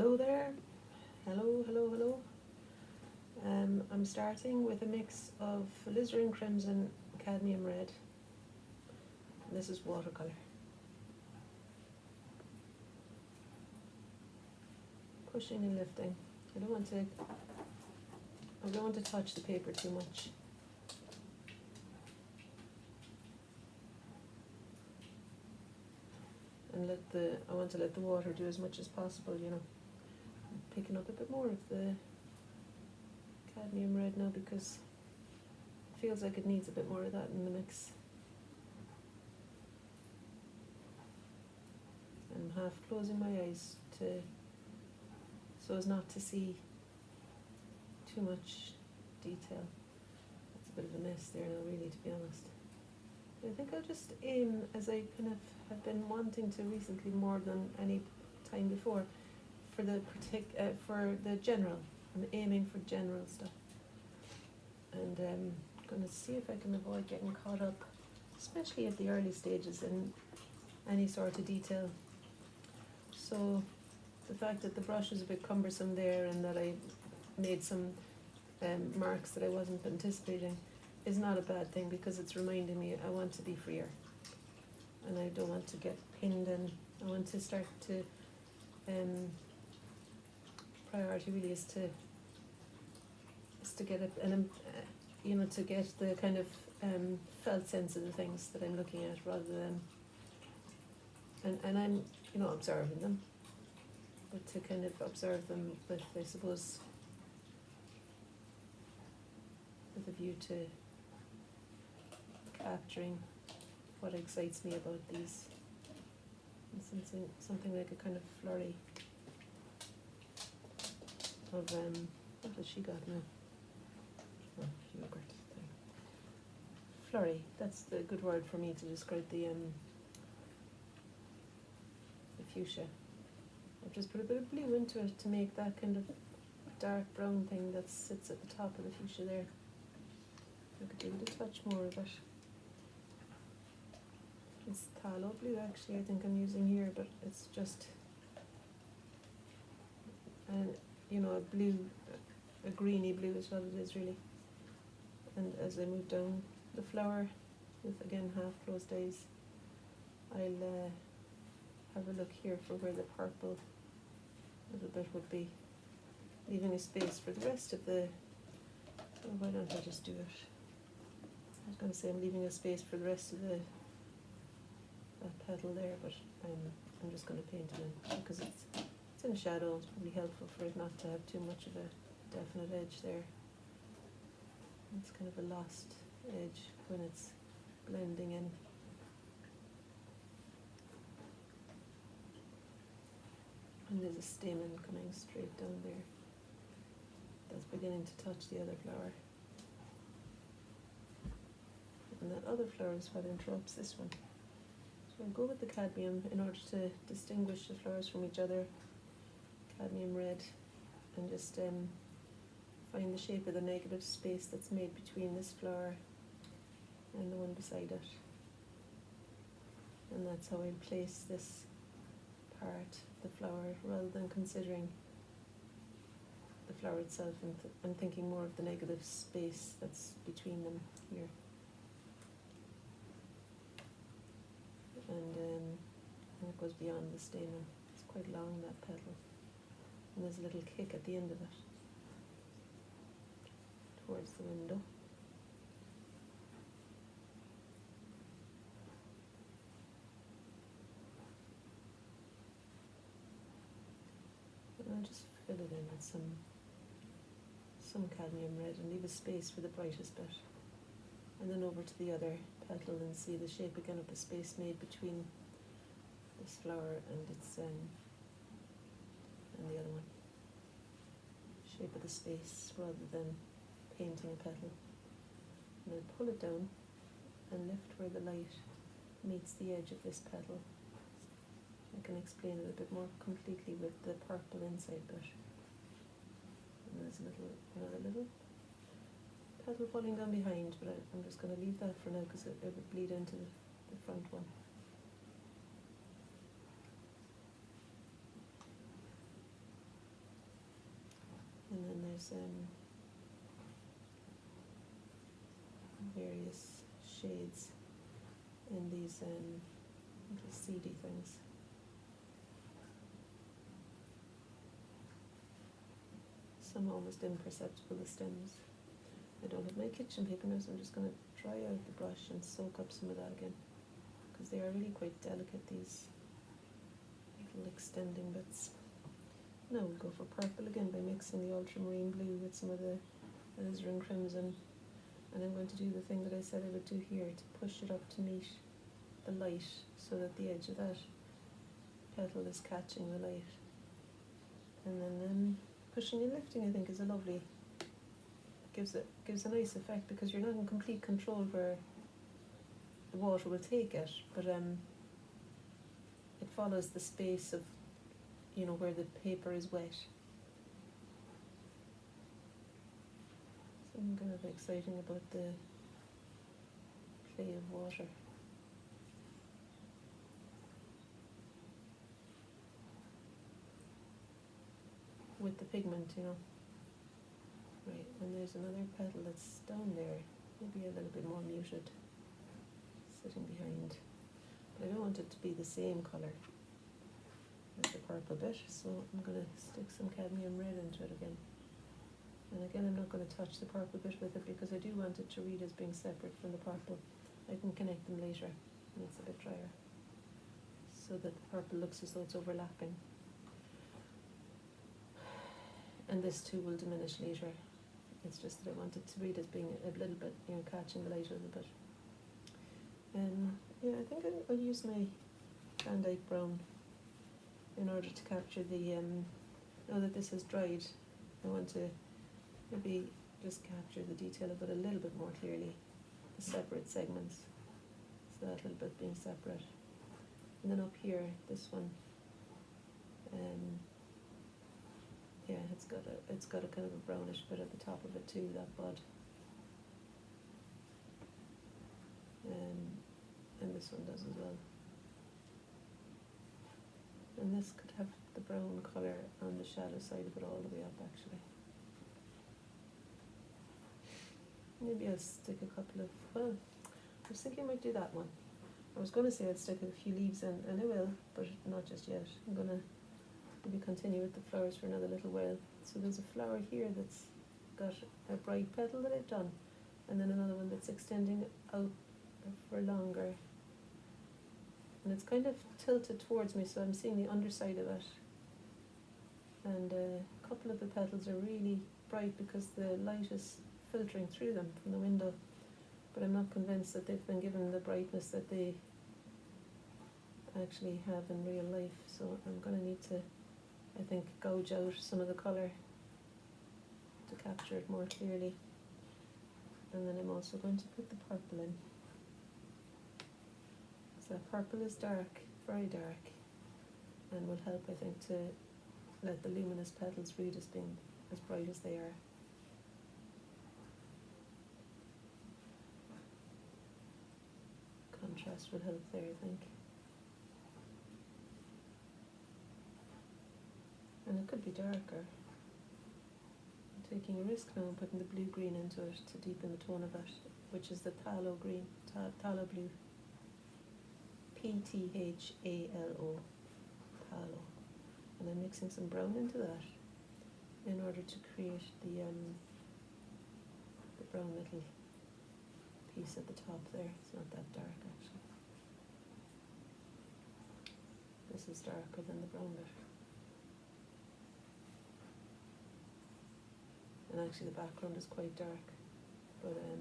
Hello there. Hello, hello, hello. I'm starting with a mix of alizarin crimson, cadmium red. And this is watercolour. Pushing and lifting. I don't want to touch the paper too much. And I want to let the water do as much as possible, you know. I'm picking up a bit more of the cadmium red now because it feels like it needs a bit more of that in the mix. I'm half closing my eyes so as not to see too much detail. It's a bit of a mess there now, really, to be honest. I think I'll just aim, as I kind of have been wanting to recently more than any time before, for the general. I'm aiming for general stuff. And I'm going to see if I can avoid getting caught up, especially at the early stages, in any sort of detail. So the fact that the brush is a bit cumbersome there and that I made some marks that I wasn't anticipating is not a bad thing, because it's reminding me I want to be freer and I don't want to get pinned in. I want to start to priority really is to get to get the kind of felt sense of the things that I'm looking at, rather than and I'm observing them, but to kind of observe them with, I suppose, with a view to capturing what excites me about these, and something like a kind of flurry of what has she got now? Oh, yogurt thing. Flurry. That's the good word for me to describe the fuchsia. I've just put a bit of blue into it to make that kind of dark brown thing that sits at the top of the fuchsia there. I could give it a touch more of it. It's tallow blue, actually, I think I'm using here, but it's just a blue, a greeny blue is what it is really. And as I move down the flower with, again, half closed eyes, I'll have a look here for where the purple little bit would be, leaving a space for the rest of the, why don't I just do it? I was going to say I'm leaving a space for the rest of that petal there, but I'm just going to paint it in, because it's in shadow. It's probably helpful for it not to have too much of a definite edge there. It's kind of a lost edge when it's blending in. And there's a stamen coming straight down there that's beginning to touch the other flower. And that other flower is what interrupts this one. So I'll go with the cadmium in order to distinguish the flowers from each other. Cadmium red, and just find the shape of the negative space that's made between this flower and the one beside it. And that's how I place this part of the flower, rather than considering the flower itself, and I'm thinking more of the negative space that's between them here. And it goes beyond the stamen. It's quite long, that petal. And there's a little kick at the end of it, towards the window. And I'll just fill it in with some cadmium red and leave a space for the brightest bit. And then over to the other petal and see the shape again of the space made between this flower and its and the other one. Shape of the space rather than painting a petal. And then pull it down and lift where the light meets the edge of this petal. I can explain it a bit more completely with the purple inside bit. And there's another little petal falling down behind, but I'm just going to leave that for now because it would bleed into the front one. those various shades in these little seedy things. Some almost imperceptible, the stems. I don't have my kitchen paper now, so I'm just going to dry out the brush and soak up some of that again, because they are really quite delicate, these little extending bits. Now we'll go for purple again by mixing the ultramarine blue with some of the alizarin crimson, and I'm going to do the thing that I said I would do here, to push it up to meet the light so that the edge of that petal is catching the light. And then pushing and lifting, I think, is a lovely, gives a nice effect, because you're not in complete control where the water will take it, but it follows the space of, you know, where the paper is wet. Something kind of exciting about the play of water. With the pigment, you know. Right, and there's another petal that's down there, maybe a little bit more muted, sitting behind. But I don't want it to be the same colour as the purple bit, so I'm going to stick some cadmium red into it again. And again, I'm not going to touch the purple bit with it, because I do want it to read as being separate from the purple. I can connect them later when it's a bit drier, so that the purple looks as though it's overlapping. And this too will diminish later. It's just that I want it to read as being a little bit, you know, catching the light a little bit. Yeah, I think I'll use my Van Dyke brown in order to capture the, now that this has dried, I want to maybe just capture the detail of it a little bit more clearly, the separate segments, so that little bit being separate. And then up here, this one, yeah, it's got a kind of a brownish bit at the top of it too, that bud. And this one does as well. And this could have the brown colour on the shadow side of it all the way up, actually. Maybe I'll stick a couple of, well, I was thinking I might do that one. I was going to say I'd stick a few leaves in, and I will, but not just yet. I'm going to maybe continue with the flowers for another little while. So there's a flower here that's got a bright petal that I've done, and then another one that's extending out for longer. And it's kind of tilted towards me, so I'm seeing the underside of it. And a couple of the petals are really bright because the light is filtering through them from the window. But I'm not convinced that they've been given the brightness that they actually have in real life. So I'm going to need to, I think, gouge out some of the colour to capture it more clearly. And then I'm also going to put the purple in. So purple is dark, very dark, and will help, I think, to let the luminous petals read as being as bright as they are. Contrast will help there, I think. And it could be darker. I'm taking a risk now and putting the blue-green into it to deepen the tone of it, which is the phthalo green, phthalo blue. P-T-H-A-L-O, phthalo. And I'm mixing some brown into that in order to create the brown little piece at the top there. It's not that dark, actually. This is darker than the brown bit. And actually the background is quite dark, but I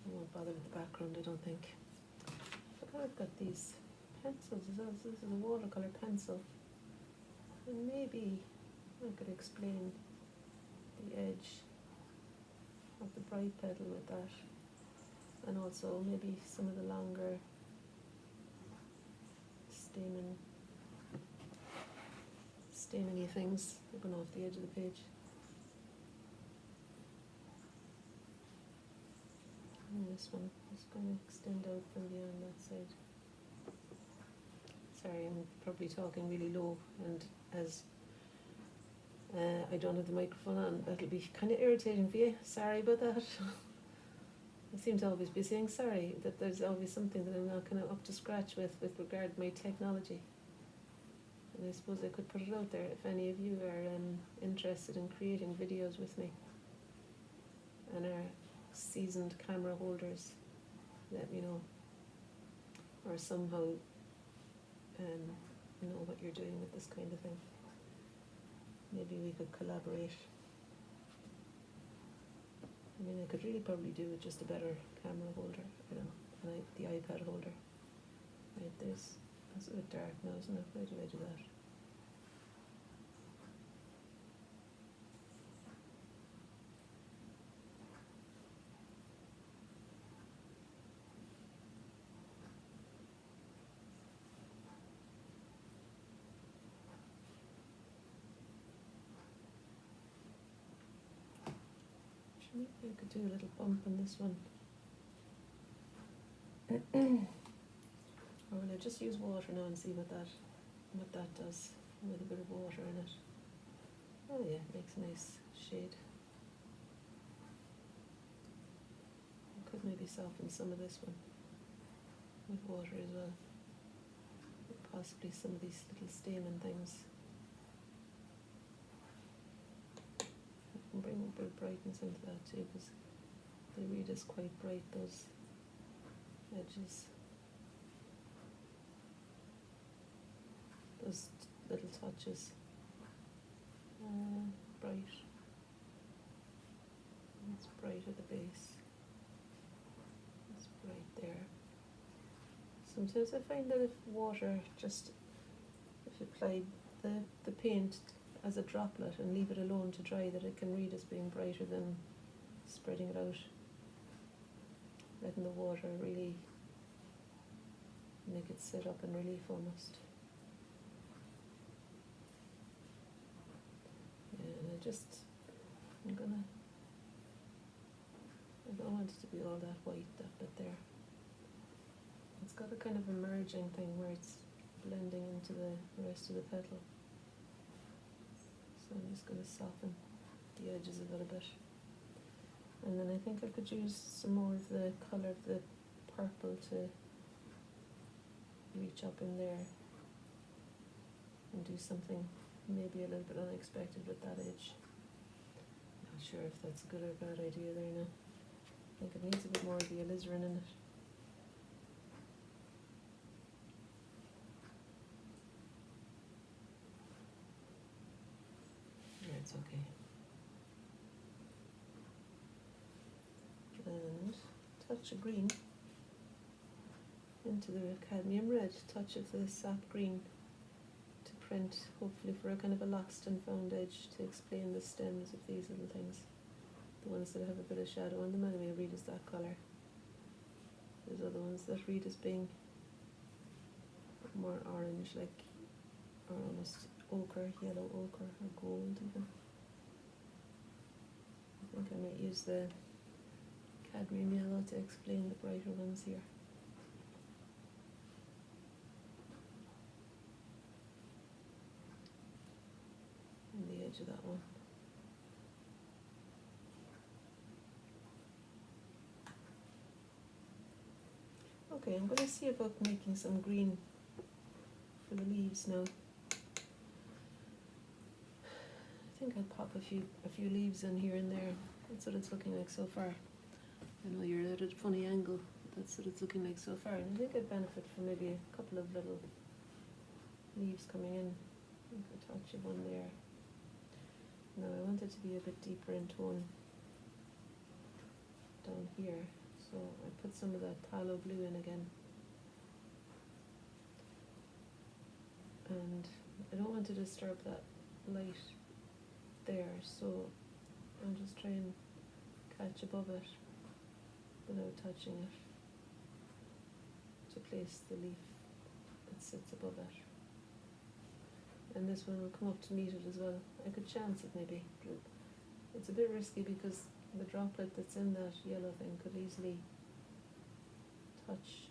won't bother with the background, I don't think. I've got these pencils as well, so this is a watercolour pencil. And maybe I could explain the edge of the bright petal with that. And also maybe some of the longer stamen-y things that go off the edge of the page. And this one is going to extend out from beyond that side. Sorry, I'm probably talking really low, and as I don't have the microphone on. That'll be kind of irritating for you. Sorry about that. I seem to always be saying sorry, that there's always something that I'm not kind of up to scratch with regard to my technology. And I suppose I could put it out there if any of you are interested in creating videos with me and are seasoned camera holders, let me know. Or somehow know what you're doing with this kind of thing. Maybe we could collaborate. I mean, I could really probably do with just a better camera holder, you know, and the iPad holder. Right, that's a bit dark now, isn't it? Why did I do that? Maybe I could do a little bump on this one. Or will I just use water now and see what that does with a bit of water in it? Oh yeah, it makes a nice shade. I could maybe soften some of this one with water as well. Possibly some of these little stamen things. I can bring a bit of brightness into that too, because they read as quite bright, those edges. Those little touches. Bright. It's bright at the base. It's bright there. Sometimes I find that if you apply the paint as a droplet and leave it alone to dry, that it can read as being brighter than spreading it out. Letting the water really make it sit up in relief almost. Yeah, and I don't want it to be all that white, that bit there. It's got a kind of emerging thing where it's blending into the rest of the petal. So I'm just going to soften the edges a little bit. And then I think I could use some more of the colour of the purple to reach up in there and do something maybe a little bit unexpected with that edge. Not sure if that's a good or bad idea there now. I think it needs a bit more of the alizarin in it. Yeah, it's okay. And touch of green into the cadmium red, touch of the sap green to print, hopefully for a kind of a lost and found edge to explain the stems of these little things. The ones that have a bit of shadow on them anyway read as that colour. There's other ones that read as being more orange, like, or almost ochre, yellow ochre, or gold even. I think I might use the cadmium yellow to explain the brighter ones here. On the edge of that one. Okay, I'm going to see about making some green for the leaves now. I think I'll pop a few leaves in here and there. That's what it's looking like so far. I know you're at a funny angle, but that's what it's looking like so far. And I think I'd benefit from maybe a couple of little leaves coming in. A touch of one there. Now I want it to be a bit deeper in tone down here. So I put some of that phthalo blue in again. And I don't want to disturb that light there, so I'll just try and catch above it without touching it to place the leaf that sits above it. And this one will come up to meet it as well. I could chance it maybe. It's a bit risky because the droplet that's in that yellow thing could easily touch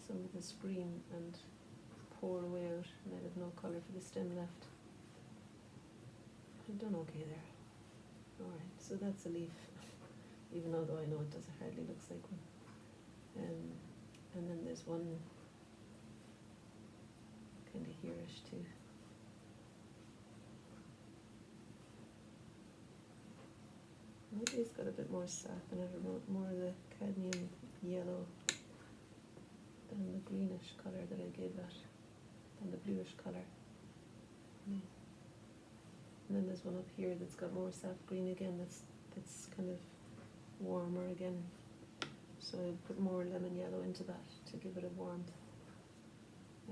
some of this green and pour away out, and I'd have no colour for the stem left. I've done okay there. Alright, so that's a leaf, even although I know it doesn't hardly looks like one. And then there's one kind of here-ish too. Maybe it's got a bit more sap in it, or more of the cadmium yellow than the greenish colour that I gave that, than the bluish colour. And then there's one up here that's got more sap green again, that's kind of warmer again. So I put more lemon yellow into that to give it a warmth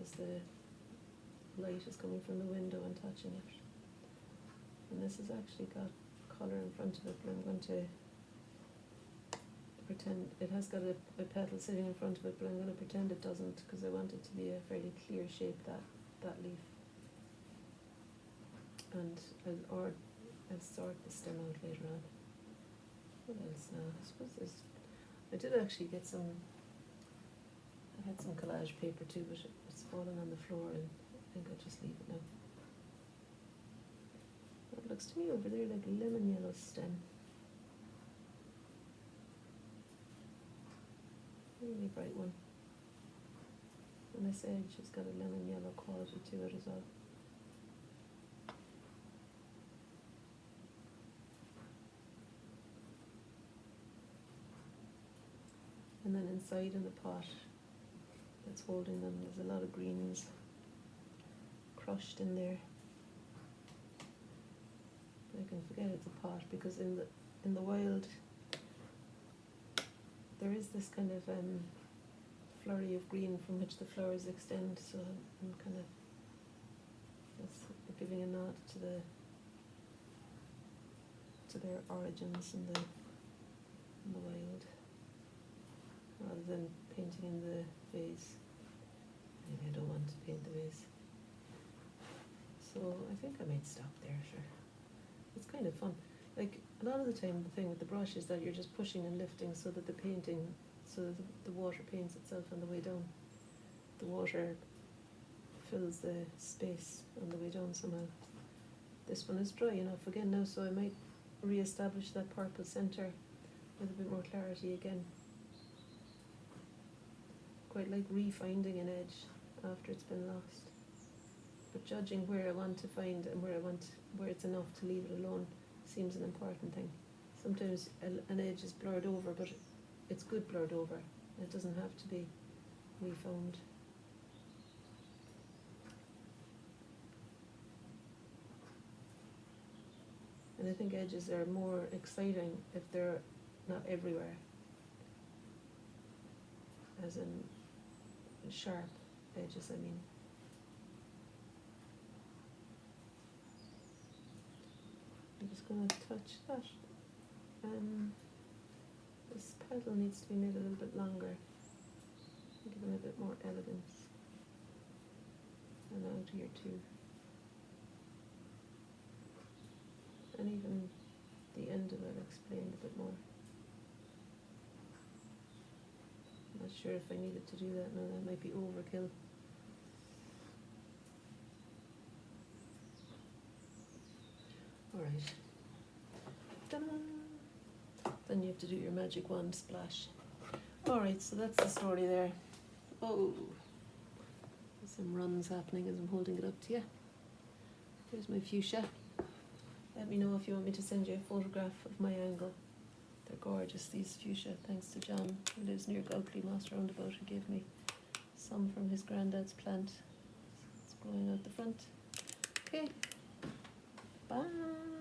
as the light is coming from the window and touching it. And this has actually got colour in front of it, but I'm going to pretend it has got a petal sitting in front of it, but I'm going to pretend it doesn't, because I want it to be a fairly clear shape, that leaf. And I'll sort the stem out later on. What else now? I suppose I did actually get some, I had some collage paper too, but it's fallen on the floor, and I think I'll just leave it now. It looks to me over there like a lemon yellow stem. Really bright one. And this edge has got a lemon yellow quality to it as well. And then inside in the pot that's holding them, there's a lot of greens crushed in there. I can forget it's a pot, because in the wild there is this kind of flurry of green from which the flowers extend, so I'm kind of giving a nod to their origins in the wild, rather than painting in the vase. Maybe I don't want to paint the vase. So I think I might stop there, sure. It's kind of fun. Like, a lot of the time the thing with the brush is that you're just pushing and lifting so that the water paints itself on the way down. The water fills the space on the way down somehow. This one is dry enough again now, so I might re-establish that purple centre with a bit more clarity again. Quite like re-finding an edge after it's been lost. But judging where I want to find and where it's enough to leave it alone seems an important thing. Sometimes an edge is blurred over, but it's good blurred over. It doesn't have to be refound. And I think edges are more exciting if they're not everywhere, as in sharp edges, I mean. I'm just going to touch that. This petal needs to be made a little bit longer, give them a bit more elegance. And out here too. And even the end of it explained a bit more. I'm not sure if I needed to do that now, that might be overkill. Alright. Then you have to do your magic wand splash. Alright, so that's the story there. Oh, there's some runs happening as I'm holding it up to you. There's my fuchsia. Let me know if you want me to send you a photograph of my angle. They're gorgeous, these fuchsia, thanks to John, who lives near Gulkley Moss Roundabout, who gave me some from his granddad's plant. It's growing out the front. Okay, bye.